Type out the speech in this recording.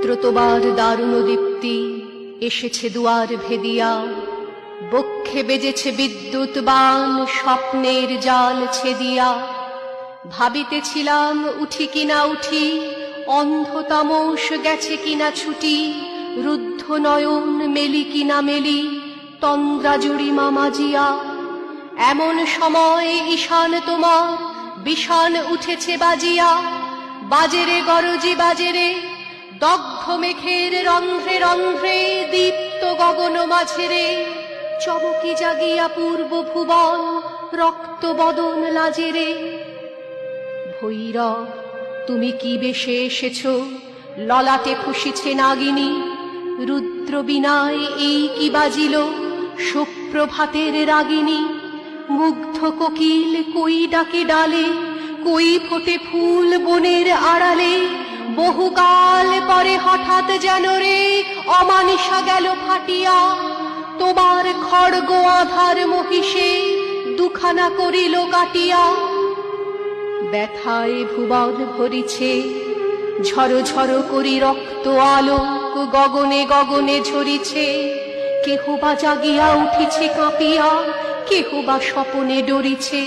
রুদ্র তোমার দারুণ দীপ্তি এসেছে দুয়ার ভেদিয়া, বক্ষে বেজেছে বিদ্যুৎ বাণ স্বপ্নের জাল ছেদিয়া। ভাবিতেছিলাম উঠি কিনা উঠি, অন্ধ তামস গেছে কিনা ছুটি, রুদ্ধ নয়ন মেলি কিনা মেলি, তন্দ্রা জুড়িমা মাজিয়া। এমন সময় ঈশান তোমার বিষান উঠেছে বাজিয়া, বাজেরে গরজি বাজেরে, দগ্ধ মেঘের রন্ধ্রে রন্ধ্রে দীপ্ত গগন মাঝেরে, চমকি জাগিয়া পূর্ব ভুবন রক্ত বদন লাজেরে। ভৈরব তুমি কি বেশে এসেছ, ললাটে ফুসিছে নাগিনী, রুদ্র বিনায় এই কি বাজিল, সুপ্রভাতের রাগিনী। মুগ্ধ কোকিল কই ডাকে ডালে, কই ফোটে ফুল বনের আড়ালে, বহুকাল পরে হঠাৎ যেন রে অমানিসা গেল ফাটিয়া। তোমার খড়গ আধার মহিষে দুখানা করিল কাটিয়া। ব্যথায় ভুবন ভরিছে, ঝরো ঝরো করি রক্ত আলোক গগনে গগনে ঝরিছে। কেহ বা জাগিয়া উঠিছে কাঁপিয়া, কেহ বা স্বপনে ডরিছে।